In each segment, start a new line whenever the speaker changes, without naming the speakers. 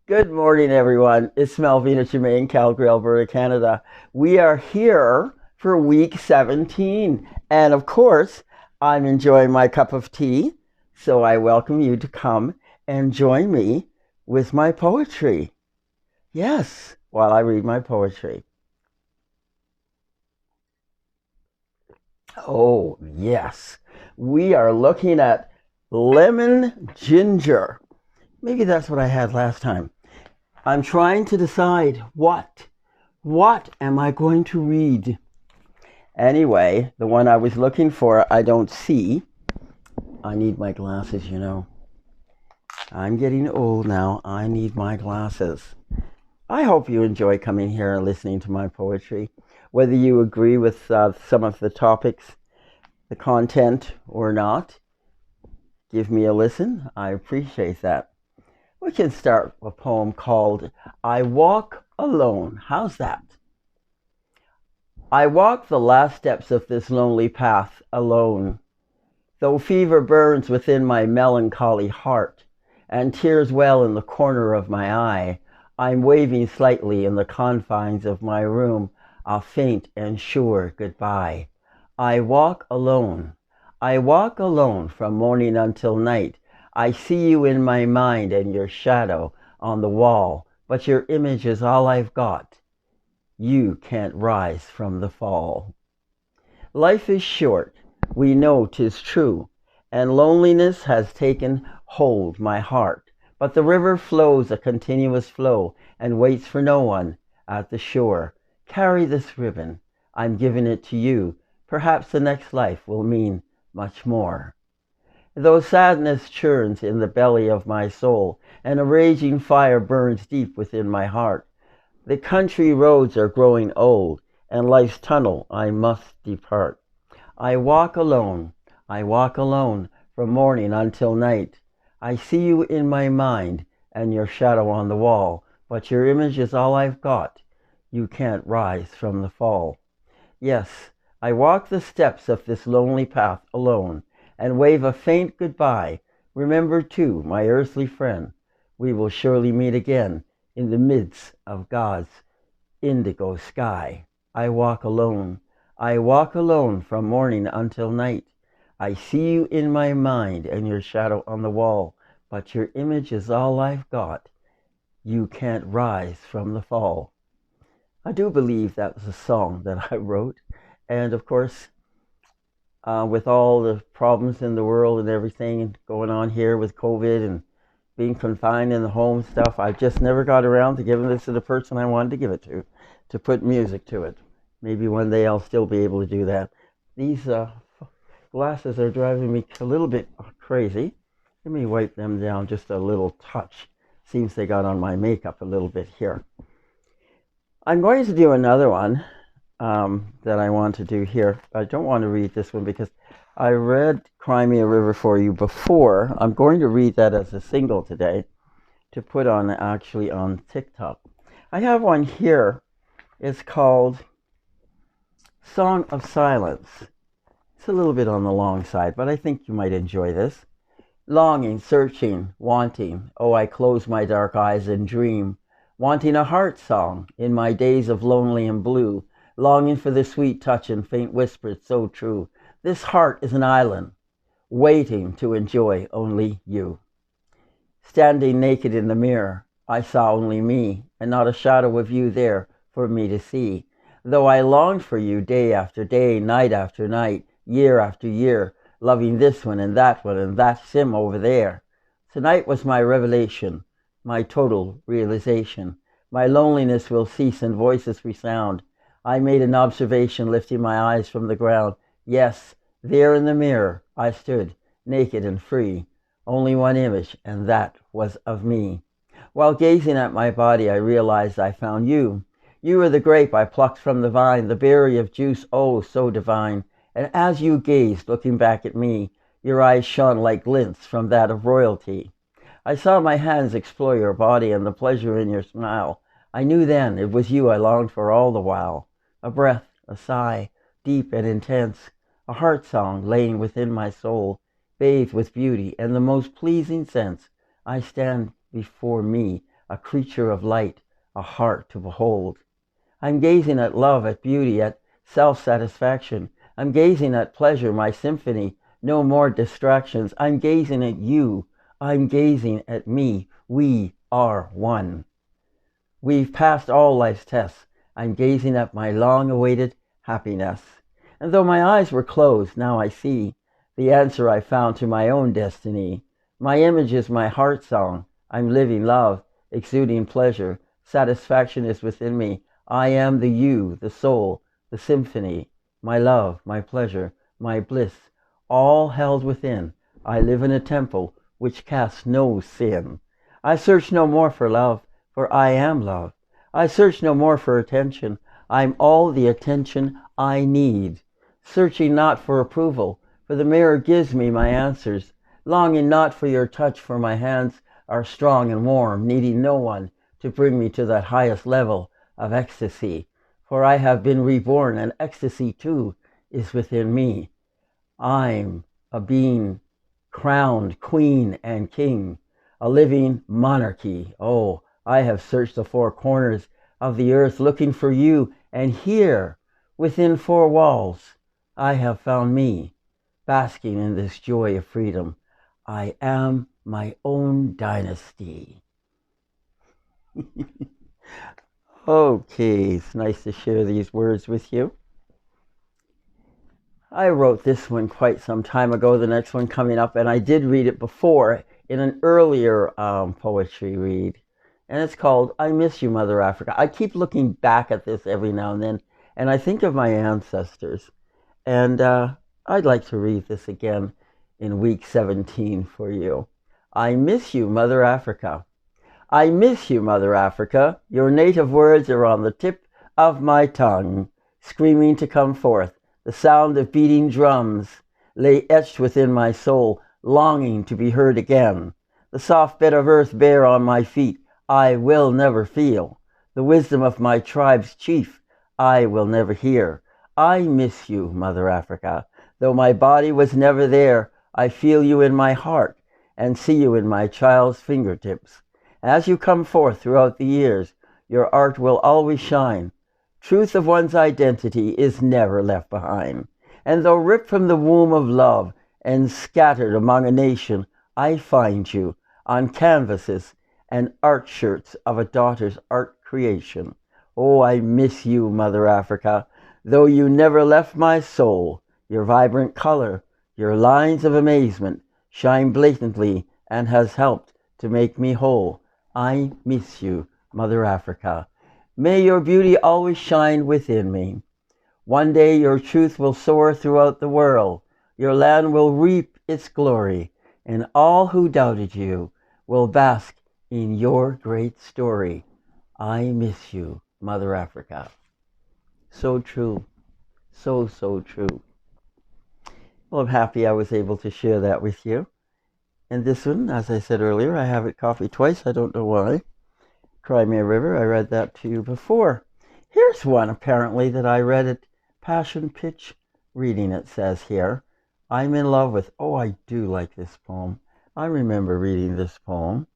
Good morning, everyone. It's Melvina Germain, Calgary, Alberta, Canada. We are here for week 17. And of course, I'm enjoying my cup of tea. So I welcome you to come and join me with my poetry. Yes, while I read my poetry. Oh, yes. We are looking at lemon ginger. Maybe that's what I had last time. I'm trying to decide what am I going to read? Anyway, the one I was looking for, I don't see. I need my glasses. I'm getting old now. I need my glasses. I hope you enjoy coming here and listening to my poetry. Whether you agree with some of the topics, the content, or not, give me a listen. I appreciate that. We can start a poem called I Walk Alone. How's that? I walk the last steps of this lonely path alone, though fever burns within my melancholy heart, and tears well in the corner of my eye. I'm waving slightly in the confines of my room a faint and sure goodbye. I walk alone. I walk alone from morning until night. I see you in my mind and your shadow on the wall, but your image is all I've got. You can't rise from the fall. Life is short, we know 'tis true, and loneliness has taken hold my heart. But the river flows a continuous flow and waits for no one at the shore. Carry this ribbon, I'm giving it to you. Perhaps the next life will mean much more. Though sadness churns in the belly of my soul, and a raging fire burns deep within my heart, the country roads are growing old, and life's tunnel I must depart. I walk alone, from morning until night. I see you in my mind, and your shadow on the wall, but your image is all I've got. You can't rise from the fall. Yes, I walk the steps of this lonely path alone, and wave a faint goodbye. Remember, too, my earthly friend, we will surely meet again in the midst of God's indigo sky. I walk alone from morning until night. I see you in my mind and your shadow on the wall, but your image is all I've got. You can't rise from the fall. I do believe that was a song that I wrote, and of course, with all the problems in the world and everything going on here with COVID and being confined in the home stuff, I just never got around to giving this to the person I wanted to give it to put music to it. Maybe one day I'll still be able to do that. These glasses are driving me a little bit crazy. Let me wipe them down just a little touch. Seems they got on my makeup a little bit here. I'm going to do another one that I want to do here. I don't want to read this one because I read Cry Me a River for you before. I'm going to read that as a single today to put on actually on TikTok. I have one here. It's called Song of Silence. It's a little bit on the long side, but I think you might enjoy this. Longing, searching, wanting, oh, I close my dark eyes and dream, wanting a heart song in my days of lonely and blue, longing for the sweet touch and faint whispers so true. This heart is an island, waiting to enjoy only you. Standing naked in the mirror, I saw only me, and not a shadow of you there for me to see. Though I longed for you day after day, night after night, year after year, loving this one and that sim over there. Tonight was my revelation, my total realization. My loneliness will cease and voices resound. I made an observation, lifting my eyes from the ground. Yes, there in the mirror I stood, naked and free. Only one image, and that was of me. While gazing at my body, I realized I found you. You were the grape I plucked from the vine, the berry of juice, oh, so divine. And as you gazed, looking back at me, your eyes shone like glints from that of royalty. I saw my hands explore your body and the pleasure in your smile. I knew then it was you I longed for all the while. A breath, a sigh, deep and intense, a heart song laying within my soul, bathed with beauty and the most pleasing sense. I stand before me, a creature of light, a heart to behold. I'm gazing at love, at beauty, at self-satisfaction. I'm gazing at pleasure, my symphony, no more distractions. I'm gazing at you. I'm gazing at me. We are one. We've passed all life's tests. I'm gazing at my long-awaited happiness. And though my eyes were closed, now I see the answer I found to my own destiny. My image is my heart song. I'm living love, exuding pleasure. Satisfaction is within me. I am the you, the soul, the symphony, my love, my pleasure, my bliss, all held within. I live in a temple which casts no sin. I search no more for love, for I am love. I search no more for attention. I'm all the attention I need. Searching not for approval, for the mirror gives me my answers. Longing not for your touch, for my hands are strong and warm, needing no one to bring me to that highest level of ecstasy. For I have been reborn, and ecstasy too is within me. I'm a being crowned queen and king, a living monarchy. Oh, I have searched the four corners of the earth looking for you, and here, within four walls, I have found me, basking in this joy of freedom. I am my own dynasty. Okay, it's nice to share these words with you. I wrote this one quite some time ago, the next one coming up, and I did read it before in an earlier poetry read. And it's called I Miss You, Mother Africa. I keep looking back at this every now and then, and I think of my ancestors. And I'd like to read this again in week 17 for you. I miss you, Mother Africa. I miss you, Mother Africa. Your native words are on the tip of my tongue, screaming to come forth. The sound of beating drums lay etched within my soul, longing to be heard again. The soft bed of earth bare on my feet, I will never feel. The wisdom of my tribe's chief, I will never hear. I miss you, Mother Africa. Though my body was never there, I feel you in my heart and see you in my child's fingertips. As you come forth throughout the years, your art will always shine. Truth of one's identity is never left behind. And though ripped from the womb of love and scattered among a nation, I find you on canvases and art shirts of a daughter's art creation. Oh, I miss you, Mother Africa. Though you never left my soul, your vibrant color, your lines of amazement shine blatantly and has helped to make me whole. I miss you, Mother Africa. May your beauty always shine within me. One day your truth will soar throughout the world. Your land will reap its glory, and all who doubted you will bask in your great story. I miss you, Mother Africa. So true. So, so true. Well, I'm happy I was able to share that with you. And this one, as I said earlier, I have it copied twice. I don't know why. Crimea River, I read that to you before. Here's one, apparently, that I read at Passion Pitch Reading, it says here. I'm in love with... Oh, I do like this poem. I remember reading this poem.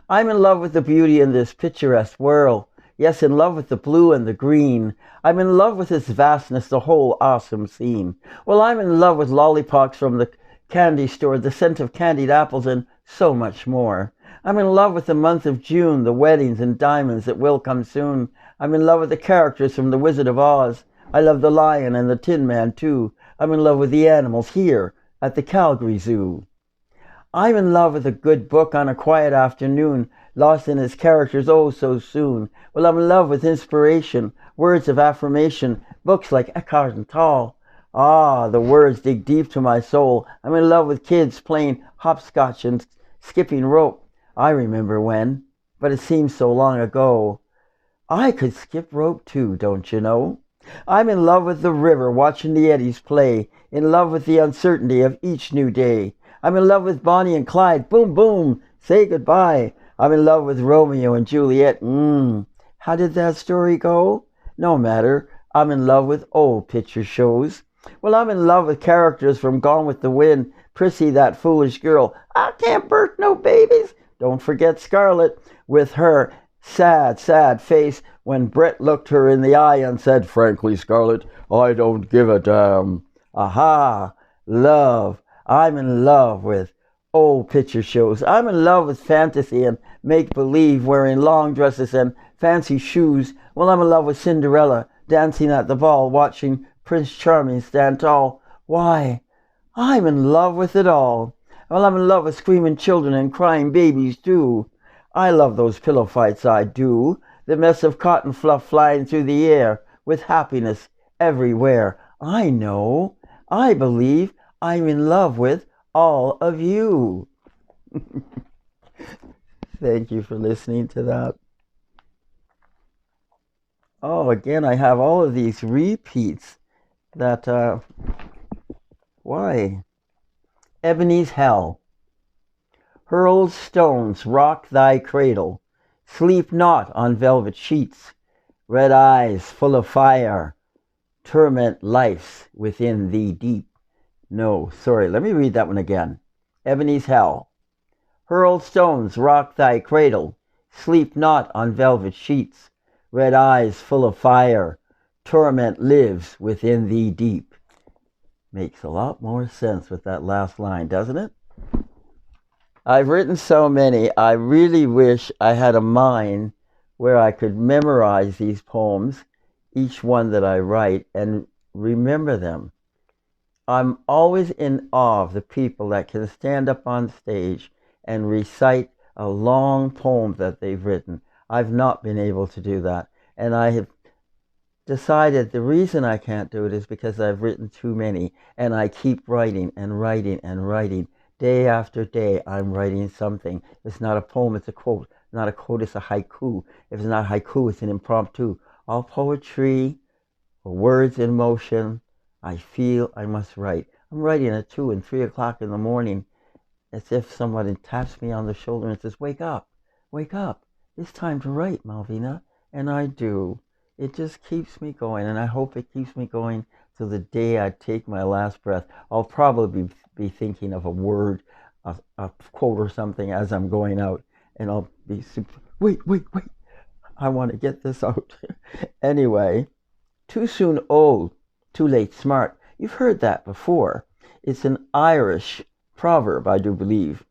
I'm in love with the beauty in this picturesque world. Yes, in love with the blue and the green. I'm in love with its vastness, the whole awesome scene. Well, I'm in love with lollipops from the candy store, the scent of candied apples, and so much more. I'm in love with the month of June, the weddings and diamonds that will come soon. I'm in love with the characters from The Wizard of Oz. I love the lion and the Tin Man, too. I'm in love with the animals here at the Calgary Zoo. I'm in love with a good book on a quiet afternoon, lost in its characters oh so soon. Well, I'm in love with inspiration, words of affirmation, books like Eckhart Tolle. Ah, the words dig deep to my soul. I'm in love with kids playing hopscotch and skipping rope. I remember when, but it seems so long ago. I could skip rope too, don't you know? I'm in love with the river, watching the eddies play, in love with the uncertainty of each new day. I'm in love with Bonnie and Clyde, boom, boom, say goodbye. I'm in love with Romeo and Juliet, How did that story go? No matter, I'm in love with old picture shows. Well, I'm in love with characters from Gone with the Wind, Prissy, that foolish girl, I can't birth no babies, Don't forget Scarlett with her sad, sad face when Brett looked her in the eye and said, "Frankly, Scarlett, I don't give a damn." Aha, love. I'm in love with old picture shows. I'm in love with fantasy and make-believe, wearing long dresses and fancy shoes. Well, I'm in love with Cinderella, dancing at the ball, watching Prince Charming stand tall. Why, I'm in love with it all. Well, I'm in love with screaming children and crying babies, too. I love those pillow fights, I do. The mess of cotton fluff flying through the air with happiness everywhere. I know. I believe I'm in love with all of you. Thank you for listening to that. Oh, again, I have all of these repeats that, why? Ebony's Hell. Hurled stones rock thy cradle. Sleep not on velvet sheets. Red eyes full of fire. Torment life's within thee deep. No, sorry, let me read that one again. Ebony's Hell. Hurled stones rock thy cradle. Sleep not on velvet sheets. Red eyes full of fire. Torment lives within thee deep. Makes a lot more sense with that last line, doesn't it? I've written so many. I really wish I had a mind where I could memorize these poems, each one that I write, and remember them. I'm always in awe of the people that can stand up on stage and recite a long poem that they've written. I've not been able to do that. And I have decided the reason I can't do it is because I've written too many. And I keep writing and writing and writing. Day after day, I'm writing something. It's not a poem, it's a quote. Not a quote, it's a haiku. If it's not haiku, it's an impromptu. All poetry, words in motion. I feel I must write. I'm writing at 2 and 3 o'clock in the morning, as if somebody taps me on the shoulder and says, wake up, it's time to write, Melvina. And I do. It just keeps me going, and I hope it keeps me going till the day I take my last breath. I'll probably be thinking of a word, a quote or something as I'm going out, and I'll be super, wait, I want to get this out. Anyway, too soon old, too late smart. You've heard that before. It's an Irish proverb, I do believe.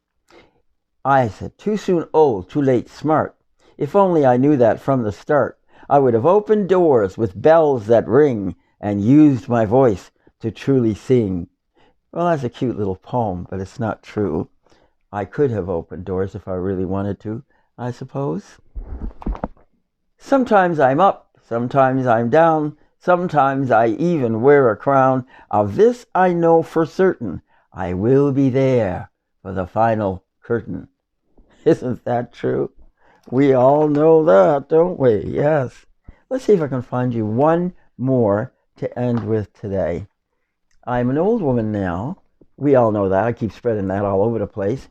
I said, too soon old, too late smart. If only I knew that from the start, I would have opened doors with bells that ring and used my voice to truly sing. Well, that's a cute little poem, but it's not true. I could have opened doors if I really wanted to, I suppose. Sometimes I'm up, sometimes I'm down, sometimes I even wear a crown. Of this I know for certain, I will be there for the final curtain. Isn't that true? We all know that, don't we? Yes. Let's see if I can find you one more to end with today. I'm an old woman now. We all know that. I keep spreading that all over the place.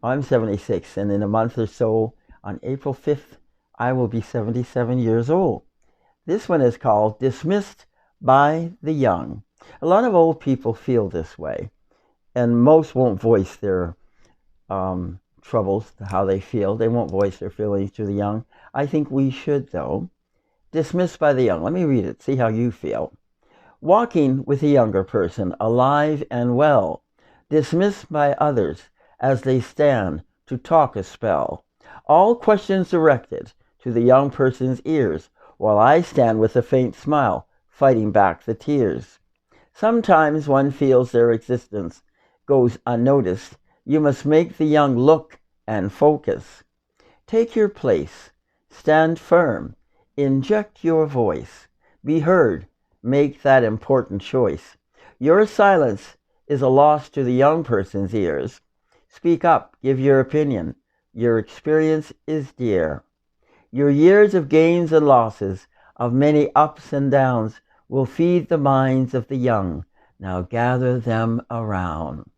I'm 76, and in a month or so, on April 5th, I will be 77 years old. This one is called Dismissed by the Young. A lot of old people feel this way, and most won't voice their troubles, how they feel. They won't voice their feelings to the young. I think we should, though. Dismissed by the Young. Let me read it, see how you feel. Walking with a younger person, alive and well, dismissed by others as they stand to talk a spell. All questions directed to the young person's ears, while I stand with a faint smile, fighting back the tears. Sometimes one feels their existence goes unnoticed. You must make the young look and focus. Take your place, stand firm, inject your voice, be heard, make that important choice. Your silence is a loss to the young person's ears. Speak up, give your opinion. Your experience is dear. Your years of gains and losses, of many ups and downs, will feed the minds of the young. Now gather them around.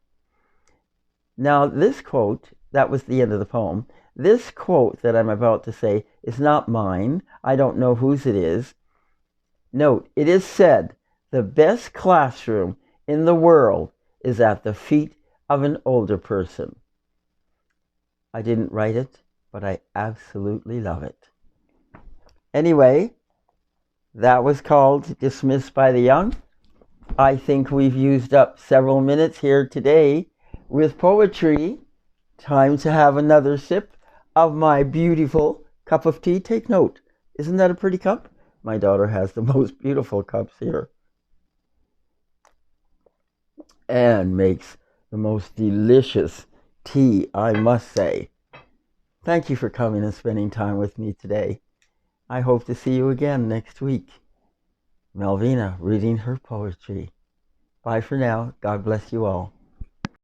Now this quote, that was the end of the poem. This quote that I'm about to say is not mine. I don't know whose it is. Note, it is said, the best classroom in the world is at the feet of an older person. I didn't write it, but I absolutely love it. Anyway, that was called Dismissed by the Young. I think we've used up several minutes here today with poetry. Time to have another sip of my beautiful cup of tea. Take note. Isn't that a pretty cup? My daughter has the most beautiful cups here and makes the most delicious tea, I must say. Thank you for coming and spending time with me today. I hope to see you again next week. Melvina reading her poetry. Bye for now. God bless you all.